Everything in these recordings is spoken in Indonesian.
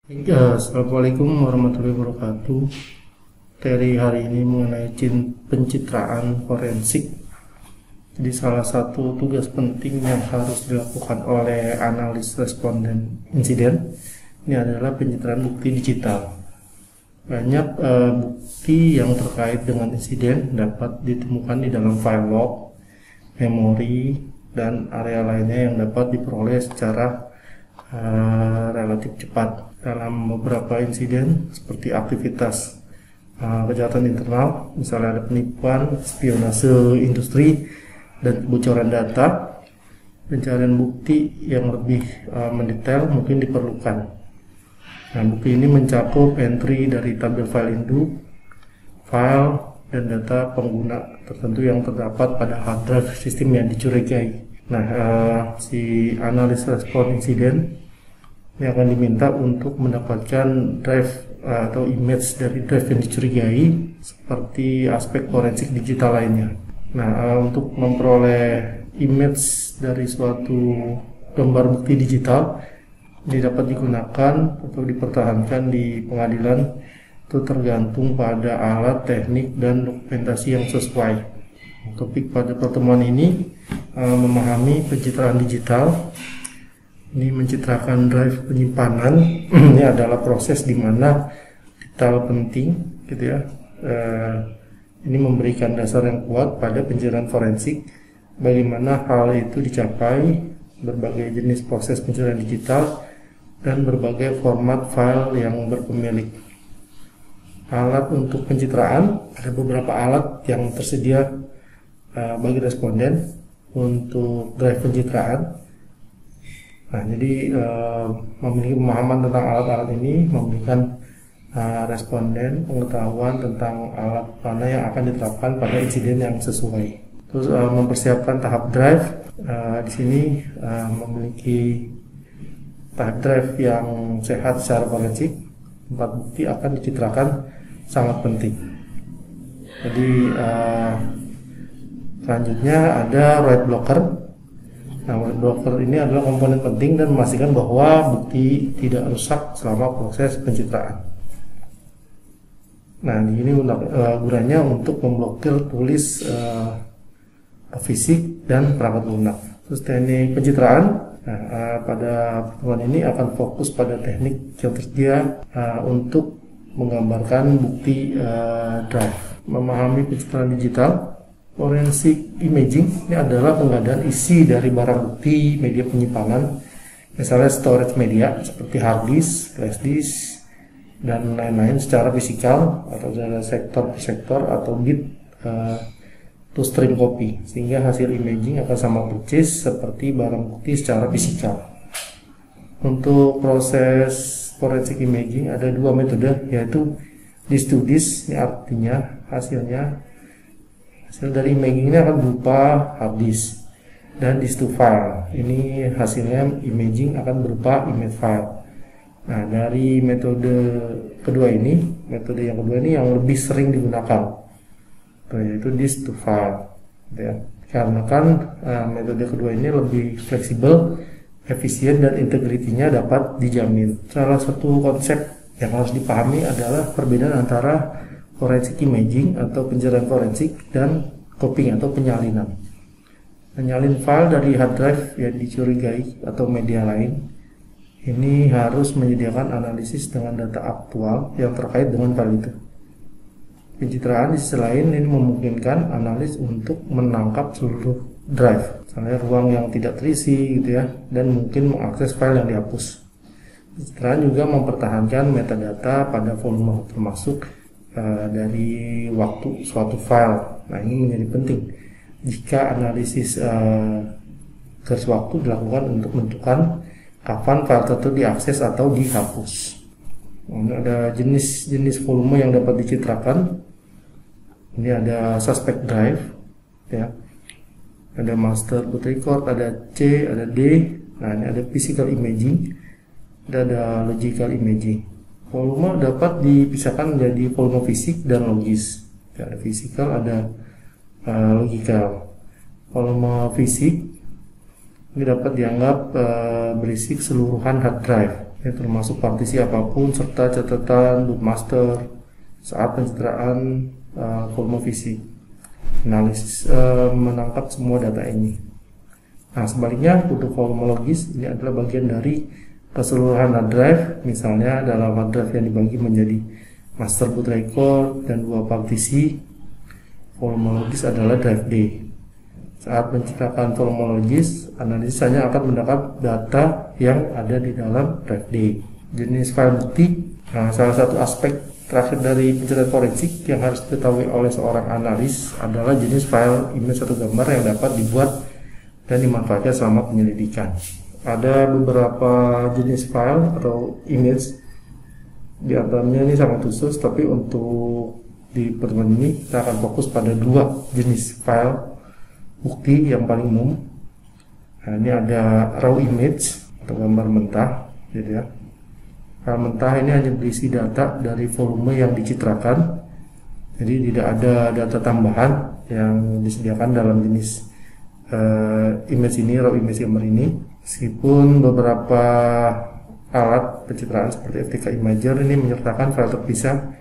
Assalamualaikum warahmatullahi wabarakatuh. Materi hari ini mengenai pencitraan forensik. Jadi salah satu tugas penting yang harus dilakukan oleh analis responden insiden ini adalah pencitraan bukti digital. Banyak bukti yang terkait dengan insiden dapat ditemukan di dalam file log, memori, dan area lainnya yang dapat diperoleh secara relatif cepat. Dalam beberapa insiden seperti aktivitas kejahatan internal, misalnya ada penipuan, spionase industri, dan kebocoran data, pencarian bukti yang lebih mendetail mungkin diperlukan. Nah, bukti ini mencakup entry dari tabel file induk, file, dan data pengguna tertentu yang terdapat pada hard drive sistem yang dicurigai. Nah, si analis respon insiden ini akan diminta untuk mendapatkan drive atau image dari drive yang dicurigai seperti aspek forensik digital lainnya. Nah, untuk memperoleh image dari suatu gambar bukti digital ini dapat digunakan atau dipertahankan di pengadilan itu tergantung pada alat, teknik, dan dokumentasi yang sesuai. Topik pada pertemuan ini memahami pencitraan digital. Ini mencitrakan drive penyimpanan. Ini adalah proses di mana detail penting, gitu ya. Ini memberikan dasar yang kuat pada pencarian forensik. Bagaimana hal itu dicapai, berbagai jenis proses pencarian digital, dan berbagai format file yang berpemilik. Alat untuk pencitraan, ada beberapa alat yang tersedia bagi responden untuk drive pencitraan. Nah, jadi memiliki pemahaman tentang alat-alat ini memberikan responden pengetahuan tentang alat mana yang akan diterapkan pada insiden yang sesuai. Terus mempersiapkan tahap drive. Di sini memiliki tahap drive yang sehat secara forensik. Tempat bukti akan dicitrakan sangat penting. Jadi selanjutnya ada write blocker. Nah, write blocker ini adalah komponen penting dan memastikan bahwa bukti tidak rusak selama proses pencitraan. Nah, ini gunanya untuk memblokir tulis fisik dan perangkat lunak. Terus teknik pencitraan. Nah, pada pertemuan ini akan fokus pada teknik yang tersedia untuk menggambarkan bukti drive. Memahami pencitraan digital. Forensic imaging ini adalah penggandaan isi dari barang bukti media penyimpanan, misalnya storage media seperti hard disk, flash disk, dan lain-lain secara fisikal atau secara sektor per sektor atau bit to stream copy, sehingga hasil imaging akan sama persis seperti barang bukti secara fisikal. Untuk proses forensic imaging ada dua metode, yaitu disk to disk. Ini artinya hasil dari imaging ini akan berupa hard disk, dan disk to file ini hasilnya imaging akan berupa image file. Nah, dari metode yang kedua ini yang lebih sering digunakan, yaitu disk to file, ya. Karena kan metode kedua ini lebih fleksibel, efisien, dan integritinya dapat dijamin. Salah satu konsep yang harus dipahami adalah perbedaan antara forensic imaging atau pencarian forensik dan copying atau penyalinan. Menyalin file dari hard drive yang dicurigai atau media lain ini harus menyediakan analisis dengan data aktual yang terkait dengan file itu. Pencitraan di sisi lain ini memungkinkan analis untuk menangkap seluruh drive, misalnya ruang yang tidak terisi, gitu ya, dan mungkin mengakses file yang dihapus. Pencitraan juga mempertahankan metadata pada volume termasuk dari waktu suatu file. Nah, ini menjadi penting jika analisis garis waktu dilakukan untuk menentukan kapan file tertentu diakses atau dihapus. Nah, ada jenis volume yang dapat dicitrakan. Ini ada suspect drive, ya. Ada master boot record, ada C, ada D. Nah, ini ada physical imaging, dan ada logical imaging. Volume dapat dipisahkan menjadi volume fisik dan logis. Ada fisikal, ada logikal. Volume fisik ini dapat dianggap berisi keseluruhan hard drive. Ini termasuk partisi apapun serta catatan boot master saat pencitraan volume fisik. Analisis menangkap semua data ini. Nah, sebaliknya untuk volume logis ini adalah bagian dari keseluruhan hard drive. Misalnya dalam hard drive yang dibagi menjadi master boot record dan 2 partisi, volume logis adalah drive D. Saat menciptakan volume logis, analisis hanya akan mendapat data yang ada di dalam drive D. Jenis file bukti, salah satu aspek terakhir dari pencatatan forensik yang harus diketahui oleh seorang analis adalah jenis file image atau gambar yang dapat dibuat dan dimanfaatkan selama penyelidikan. Ada beberapa jenis file atau image, di antaranya ini sangat khusus, tapi untuk di pertemuan ini kita akan fokus pada 2 jenis file bukti yang paling umum. Nah, ini ada raw image atau gambar mentah, gitu ya. File mentah ini hanya berisi data dari volume yang dicitrakan, jadi tidak ada data tambahan yang disediakan dalam jenis image ini, raw image gambar ini. Meskipun beberapa alat pencitraan seperti FTK Imager ini menyertakan file terpisah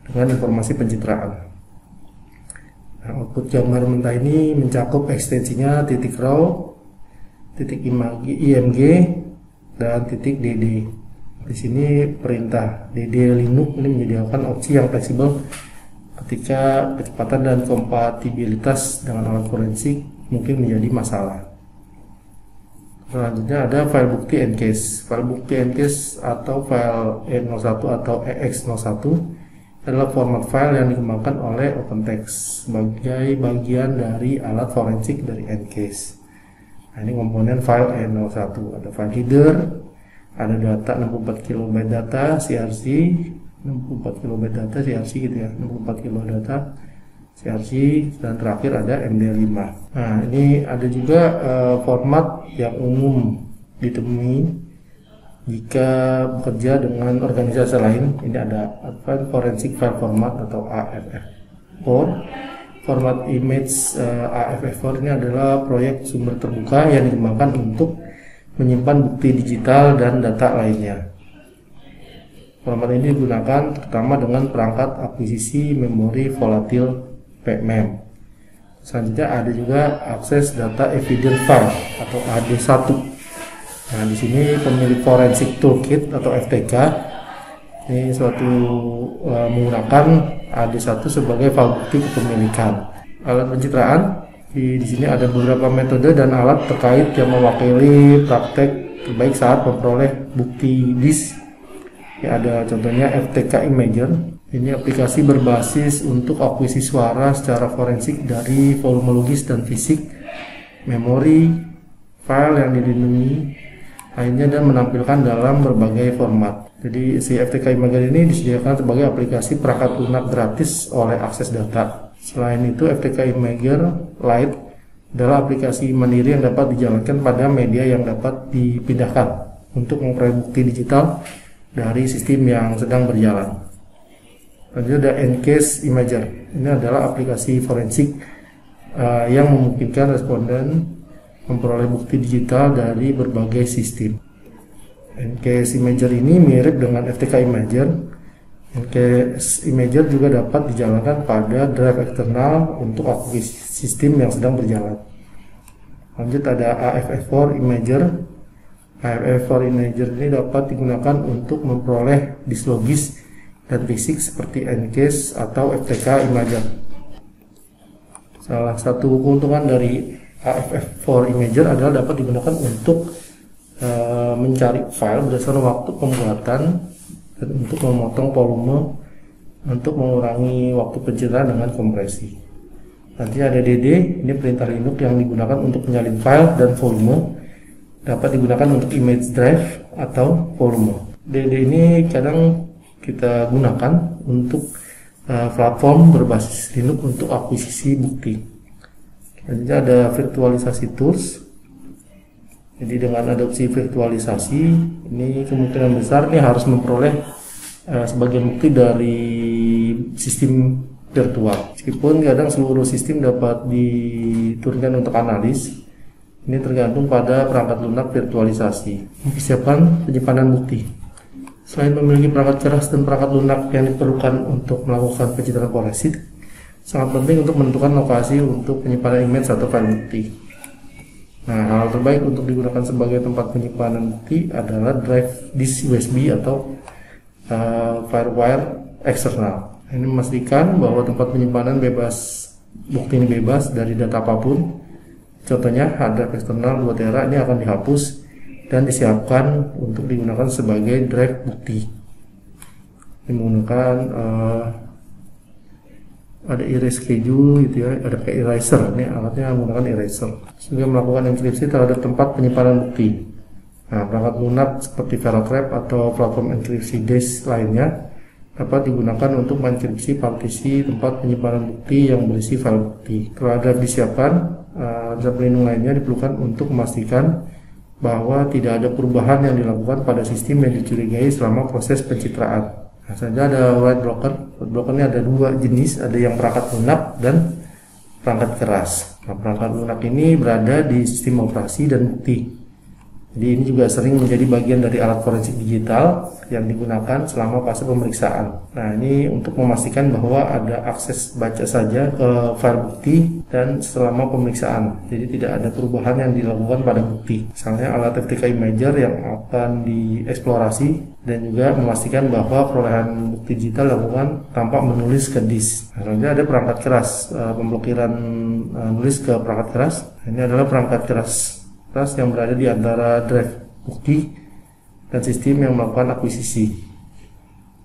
dengan informasi pencitraan. Nah, output gambar mentah ini mencakup ekstensinya titik raw, titik img, dan titik dd. Di sini perintah dd linux ini menyediakan opsi yang fleksibel ketika kecepatan dan kompatibilitas dengan alat forensik mungkin menjadi masalah. Selanjutnya ada file bukti encase. File bukti encase atau file E01 atau EX01 adalah format file yang dikembangkan oleh OpenText sebagai bagian dari alat forensik dari encase. Nah, ini komponen file E01. Ada file header, ada data 64 KB data CRC, 64 KB data CRC gitu ya, 64 KB data CRC, dan terakhir ada MD5. Nah, ini ada juga format yang umum ditemui jika bekerja dengan organisasi lain. Ini ada Advanced Forensic File Format atau AFF4. Format image AFF4 ini adalah proyek sumber terbuka yang dikembangkan untuk menyimpan bukti digital dan data lainnya. Format ini digunakan terutama dengan perangkat akuisisi memori volatil PMEM. Selanjutnya ada juga akses data evidence file atau AD1. Nah, di sini pemilik Forensic Toolkit atau FTK ini menggunakan AD1 sebagai file bukti kepemilikan. Alat pencitraan di sini ada beberapa metode dan alat terkait yang mewakili praktek terbaik saat memperoleh bukti disk. Ya, ada contohnya FTK Imager. Ini aplikasi berbasis untuk akuisisi suara secara forensik dari volume logis dan fisik, memori, file yang dilindungi lainnya, dan menampilkan dalam berbagai format. Jadi si FTK Imager ini disediakan sebagai aplikasi perangkat lunak gratis oleh Akses Data. Selain itu, FTK Imager Lite adalah aplikasi mandiri yang dapat dijalankan pada media yang dapat dipindahkan untuk memperoleh bukti digital dari sistem yang sedang berjalan. Lanjut ada Encase Imager. Ini adalah aplikasi forensik yang memungkinkan responden memperoleh bukti digital dari berbagai sistem. Encase Imager ini mirip dengan FTK Imager. Encase Imager juga dapat dijalankan pada drive eksternal untuk akuisisi sistem yang sedang berjalan. Lanjut ada AFF4 Imager. AFF4 Imager ini dapat digunakan untuk memperoleh disk logis dan fisik seperti Encase atau FTK Imager. Salah satu keuntungan dari AFF4 Imager adalah dapat digunakan untuk mencari file berdasarkan waktu pembuatan dan untuk memotong volume untuk mengurangi waktu pencitraan dengan kompresi. Nanti ada DD, ini perintah Linux yang digunakan untuk menyalin file dan volume, dapat digunakan untuk image drive atau volume. DD ini kadang kita gunakan untuk platform berbasis Linux untuk akuisisi bukti. Selanjutnya ada virtualisasi tools. Jadi dengan adopsi virtualisasi ini kemungkinan besar ini harus memperoleh sebagian bukti dari sistem virtual. Meskipun kadang seluruh sistem dapat diturunkan untuk analis, ini tergantung pada perangkat lunak virtualisasi. Mempersiapkan penyimpanan bukti. Selain memiliki perangkat keras dan perangkat lunak yang diperlukan untuk melakukan pencitraan forensik, sangat penting untuk menentukan lokasi untuk penyimpanan image atau file bukti. Nah, hal terbaik untuk digunakan sebagai tempat penyimpanan bukti adalah drive disk USB atau firewire eksternal. Ini memastikan bahwa tempat penyimpanan bukti ini bebas dari data apapun. Contohnya, hard drive eksternal 2 TB ini akan dihapus dan disiapkan untuk digunakan sebagai drive bukti. Ini menggunakan ada erase schedule gitu ya, ada kayak eraser. Ini alatnya menggunakan eraser sehingga melakukan enkripsi terhadap tempat penyimpanan bukti. Nah, perangkat lunak seperti VeloTrap atau platform enkripsi disk lainnya dapat digunakan untuk mengenkripsi partisi tempat penyimpanan bukti yang berisi file bukti. Kalau drive disiapkan, zat pelindung lainnya diperlukan untuk memastikan bahwa tidak ada perubahan yang dilakukan pada sistem yang dicurigai selama proses pencitraan. Nah, saja ada write blocker. Write blocker ini ada 2 jenis, ada yang perangkat lunak dan perangkat keras. Nah, perangkat lunak ini berada di sistem operasi dan bukti. Jadi ini juga sering menjadi bagian dari alat forensik digital yang digunakan selama fase pemeriksaan. Nah, ini untuk memastikan bahwa ada akses baca saja ke file bukti dan selama pemeriksaan. Jadi tidak ada perubahan yang dilakukan pada bukti. Misalnya alat FTK Imager yang akan dieksplorasi dan juga memastikan bahwa perolehan bukti digital dilakukan tanpa menulis ke disk. Nah, selanjutnya ada perangkat keras, pemblokiran nulis ke perangkat keras. Ini adalah perangkat keras yang berada di antara drive bukti dan sistem yang melakukan akuisisi.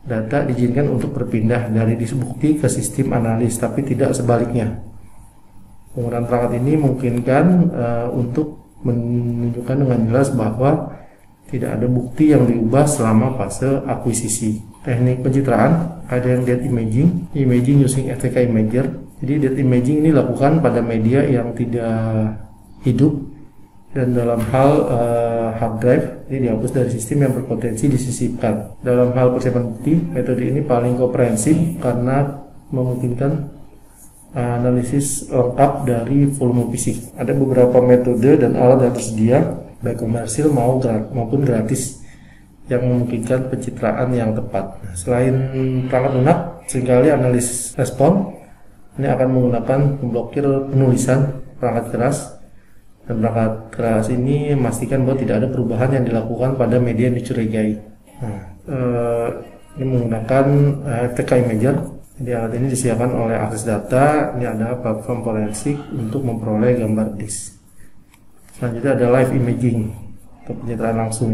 Data diizinkan untuk berpindah dari disk bukti ke sistem analis, tapi tidak sebaliknya. Penggunaan perangkat ini memungkinkan untuk menunjukkan dengan jelas bahwa tidak ada bukti yang diubah selama fase akuisisi. Teknik pencitraan ada yang data imaging using FTK Imager. Jadi data imaging ini dilakukan pada media yang tidak hidup dan dalam hal hard drive ini dihapus dari sistem yang berpotensi disisipkan. Dalam hal persiapan bukti, metode ini paling komprehensif karena memungkinkan analisis lengkap dari volume fisik. Ada beberapa metode dan alat yang tersedia baik komersil maupun gratis yang memungkinkan pencitraan yang tepat. Selain perangkat lunak, seringkali analis respon ini akan menggunakan memblokir penulisan perangkat keras. Dan perangkat keras ini memastikan bahwa tidak ada perubahan yang dilakukan pada media yang dicurigai. Nah, ini menggunakan FTK Imager. Jadi alat ini disediakan oleh Akses Data. Ini ada platform forensik untuk memperoleh gambar disk. Selanjutnya ada live imaging atau pencitraan langsung.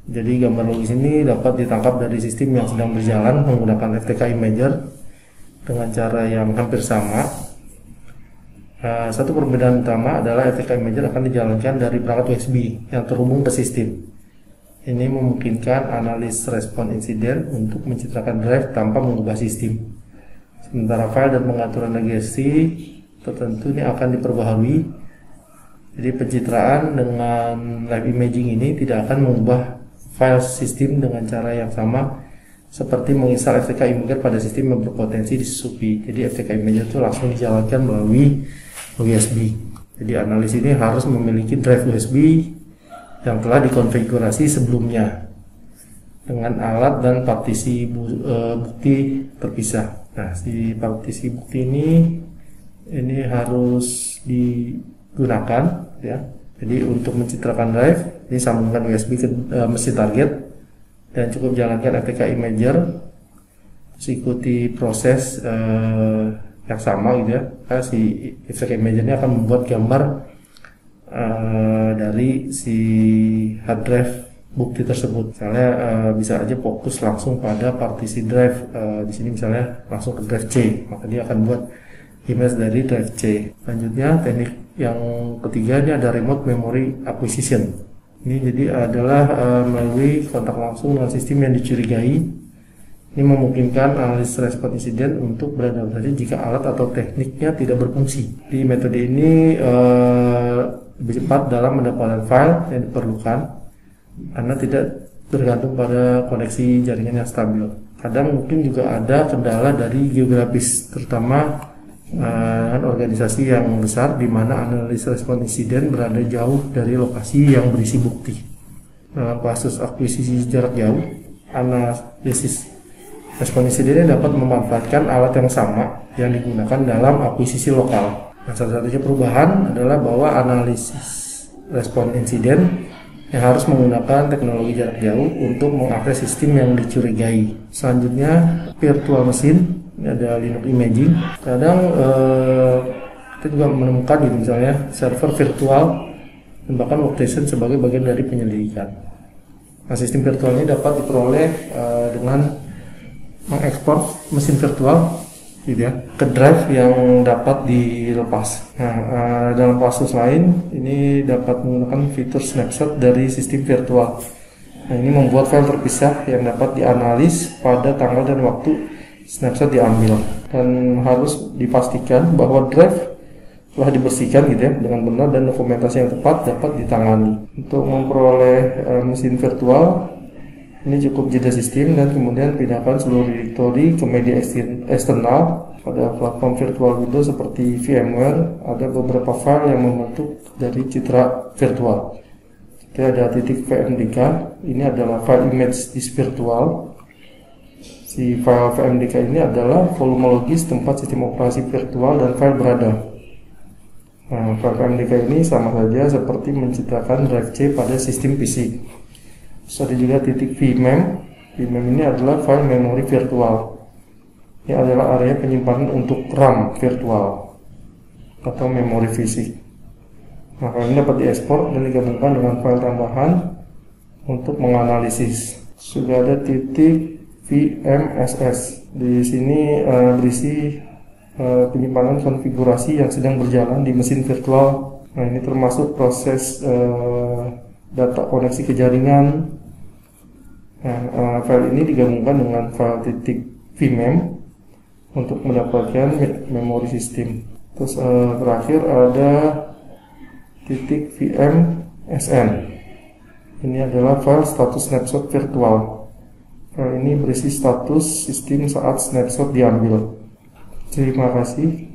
Jadi gambar logis ini dapat ditangkap dari sistem yang sedang berjalan menggunakan FTK Imager dengan cara yang hampir sama. Satu perbedaan utama adalah FTK Imager akan dijalankan dari perangkat USB yang terhubung ke sistem. Ini memungkinkan analis respon insiden untuk mencitrakan drive tanpa mengubah sistem. Sementara file dan pengaturan legasi tertentu ini akan diperbaharui. Jadi pencitraan dengan live imaging ini tidak akan mengubah file sistem dengan cara yang sama seperti menginstal FTK Imager pada sistem yang berpotensi disusupi. Jadi FTK Imager itu langsung dijalankan melalui USB. Jadi analis ini harus memiliki drive USB yang telah dikonfigurasi sebelumnya dengan alat dan partisi bukti terpisah. Nah, si partisi bukti ini harus digunakan ya. Jadi untuk mencitrakan drive, ini sambungkan USB ke mesin target dan cukup jalankan FTK Imager. Terus ikuti proses yang sama gitu ya. Si FTK Imager ini akan membuat gambar dari si hard drive bukti tersebut. Misalnya bisa aja fokus langsung pada partisi drive. Di sini misalnya langsung ke drive C, maka dia akan buat image dari drive C. Selanjutnya teknik yang ketiga ini ada remote memory acquisition. Ini jadi adalah melalui kontak langsung dengan sistem yang dicurigai. Ini memungkinkan analis respon insiden untuk beradaptasi jika alat atau tekniknya tidak berfungsi. Di metode ini lebih cepat dalam mendapatkan file yang diperlukan karena tidak tergantung pada koneksi jaringan yang stabil. Kadang mungkin juga ada kendala dari geografis, terutama organisasi yang besar di mana analis respon insiden berada jauh dari lokasi yang berisi bukti. Dalam kasus akuisisi jarak jauh, analisis respon insiden dapat memanfaatkan alat yang sama yang digunakan dalam akuisisi lokal. Nah, salah satunya perubahan adalah bahwa analisis respon insiden yang harus menggunakan teknologi jarak jauh untuk mengakses sistem yang dicurigai. Selanjutnya, virtual machine, ini ada Linux imaging. Kadang kita juga menemukan gitu, misalnya server virtual dan bahkan workstation sebagai bagian dari penyelidikan. Nah, sistem virtual ini dapat diperoleh dengan mengekspor mesin virtual gitu ya, ke drive yang dapat dilepas. Nah, dalam kasus lain ini dapat menggunakan fitur snapshot dari sistem virtual. Nah, ini membuat file terpisah yang dapat dianalis pada tanggal dan waktu snapshot diambil, dan harus dipastikan bahwa drive telah dibersihkan gitu ya dengan benar dan dokumentasi yang tepat dapat ditangani. Untuk memperoleh mesin virtual ini cukup jeda sistem dan kemudian pindahkan seluruh directory ke media eksternal. Pada platform virtual Windows seperti VMware ada beberapa file yang membentuk dari citra virtual. Kita ada titik .vmdk, ini adalah file image disk virtual. Si file VMDK ini adalah volume logis tempat sistem operasi virtual dan file berada. Nah, file VMDK ini sama saja seperti menciptakan drive C pada sistem PC. Terus ada juga titik vmem. Vmem ini adalah file memori virtual. Ini adalah area penyimpanan untuk RAM virtual atau memori fisik. Nah, file ini dapat diekspor dan digabungkan dengan file tambahan untuk menganalisis. Sudah ada titik VMSS. Di sini berisi penyimpanan konfigurasi yang sedang berjalan di mesin virtual. Nah, ini termasuk proses data koneksi ke jaringan. Nah, file ini digabungkan dengan file titik vmem untuk mendapatkan memori sistem. Terus terakhir ada titik vmsn. Ini adalah file status snapshot virtual. File ini berisi status sistem saat snapshot diambil. Terima kasih.